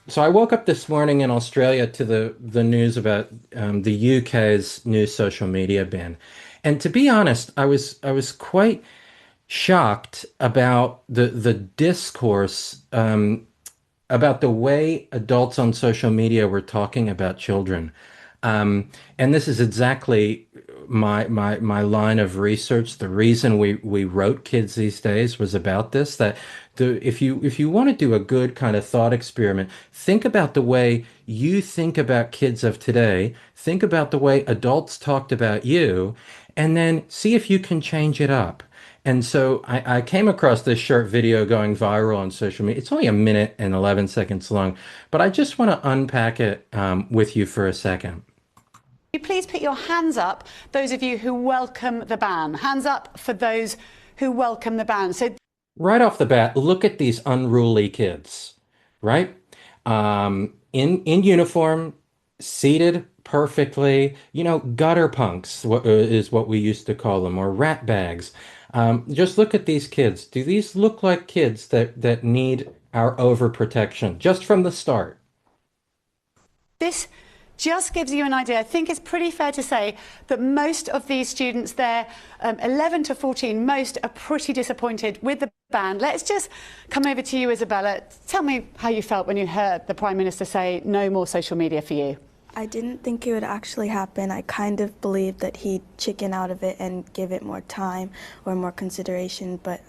So I woke up this morning in Australia to the news about the UK's new social media ban, and to be honest, I was quite shocked about the discourse about the way adults on social media were talking about children. And this is exactly my line of research. The reason we wrote Kids These Days was about this, that if you want to do a good kind of thought experiment, think about the way you think about kids of today, think about the way adults talked about you, and then see if you can change it up. And so I came across this short video going viral on social media. It's only a minute and 11 seconds long, but I just want to unpack it with you for a second. You please put your hands up, those of you who welcome the ban. Hands up for those who welcome the ban. So Right off the bat, look at these unruly kids, right? In uniform, seated perfectly, gutter punks is what we used to call them, or rat bags. Just look at these kids. Do these look like kids that need our overprotection just from the start? this just gives you an idea. I think it's pretty fair to say that most of these students there, 11 to 14, most are pretty disappointed with the ban. Let's just come over to you, Isabella. Tell me how you felt when you heard the Prime Minister say no more social media for you. I didn't think it would actually happen. I kind of believed that he'd chicken out of it and give it more time or more consideration, but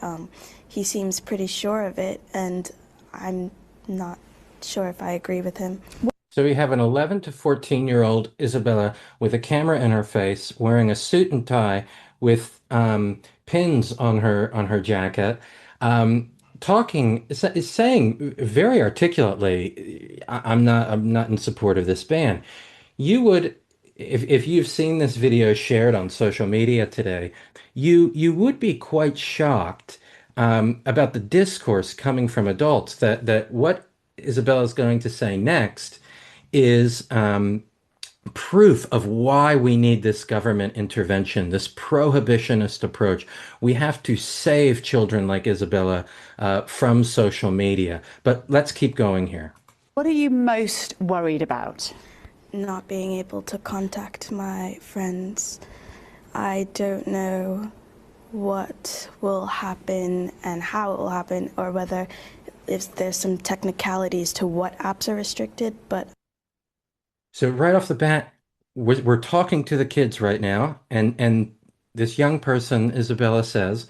he seems pretty sure of it, and I'm not sure if I agree with him. So we have an 11 to 14-year-old Isabella with a camera in her face, wearing a suit and tie with pins on her jacket, talking is saying very articulately, I'm not in support of this ban. You would, if you've seen this video shared on social media today, you would be quite shocked about the discourse coming from adults that what Isabella's going to say next is proof of why we need this government intervention, this prohibitionist approach. We have to save children like Isabella from social media. But let's keep going here. What are you most worried about? Not being able to contact my friends. I don't know what will happen and how it will happen, or whether if there's some technicalities to what apps are restricted, but So right off the bat, we're talking to the kids right now, and this young person, Isabella, says,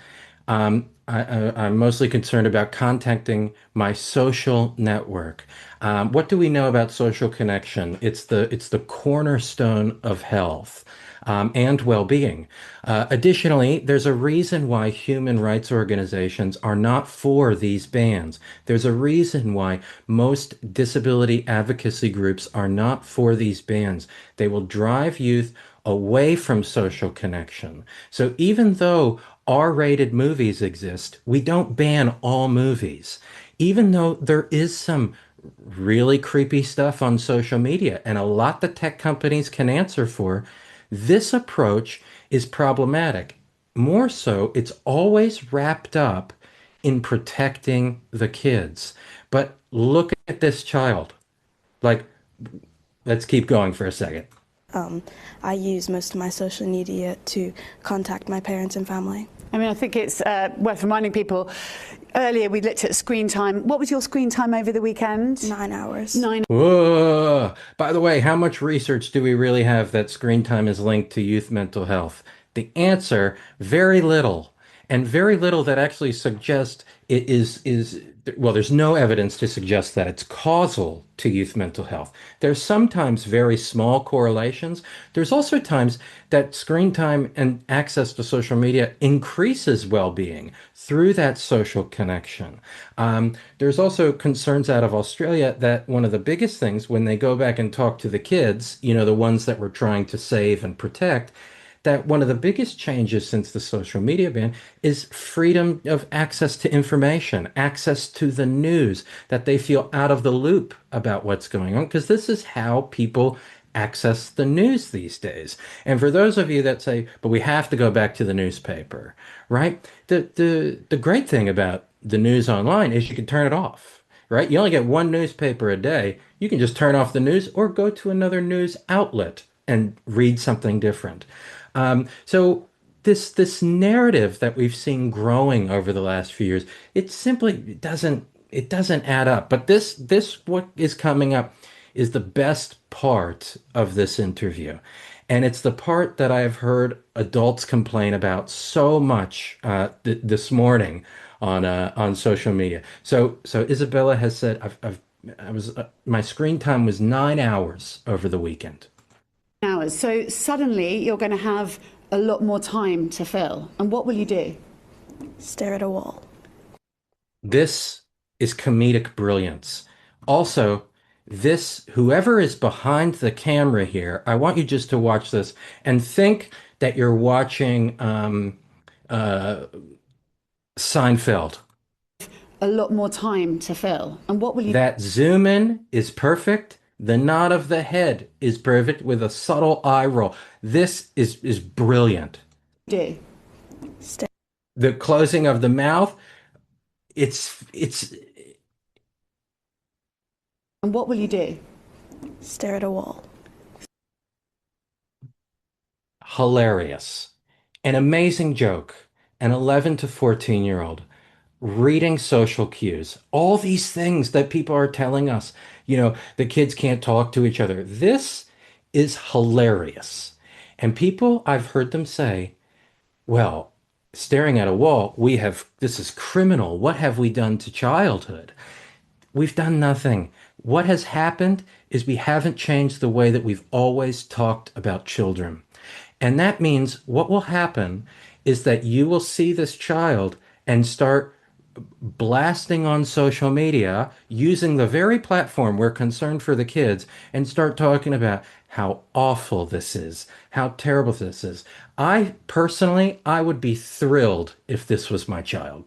I'm mostly concerned about contacting my social network. What do we know about social connection? It's the cornerstone of health. And well-being. Additionally, there's a reason why human rights organizations are not for these bans. There's a reason why most disability advocacy groups are not for these bans. They will drive youth away from social connection. So even though R-rated movies exist, we don't ban all movies. Even though there is some really creepy stuff on social media and a lot the tech companies can answer for, this approach is problematic. More so, it's always wrapped up in protecting the kids. But look at this child. Like, let's keep going for a second. I use most of my social media to contact my parents and family. I mean, I think it's worth reminding people. Earlier, we looked at screen time. What was your screen time over the weekend? 9 hours. Whoa. By the way, how much research do we really have that screen time is linked to youth mental health? The answer, very little. And very little that actually suggests it is well, there's no evidence to suggest that it's causal to youth mental health. There's sometimes very small correlations. There's also times that screen time and access to social media increases well-being through that social connection. There's also concerns out of Australia that one of the biggest things when they go back and talk to the kids, the ones that we're trying to save and protect, that one of the biggest changes since the social media ban is freedom of access to information, access to the news, that they feel out of the loop about what's going on, because this is how people access the news these days. And for those of you that say, but we have to go back to the newspaper, right? The great thing about the news online is you can turn it off. right? You only get one newspaper a day. You can just turn off the news or go to another news outlet and read something different. So this narrative that we've seen growing over the last few years, it simply doesn't add up. But this what is coming up is the best part of this interview. And it's the part that I've heard adults complain about so much this morning on social media. So Isabella has said I was my screen time was 9 hours over the weekend. Hours. So suddenly you're going to have a lot more time to fill. And what will you do? Stare at a wall. This is comedic brilliance. Also, this, whoever is behind the camera here, I want you just to watch this and think that you're watching uh, Seinfeld. A lot more time to fill. And what will you That zoom in is perfect. The nod of the head is perfect with a subtle eye roll. This is brilliant. do? Stare. The closing of the mouth, it's And what will you do? Stare at a wall. hilarious. An amazing joke. An 11 to 14-year-old reading social cues. All these things that people are telling us, the kids can't talk to each other. This is hilarious. And people, I've heard them say, well, staring at a wall, this is criminal. What have we done to childhood? We've done nothing. What has happened is we haven't changed the way that we've always talked about children. And that means what will happen is that you will see this child and start blasting on social media using the very platform we're concerned for the kids and start talking about how awful this is, how terrible this is. I personally, I would be thrilled if this was my child.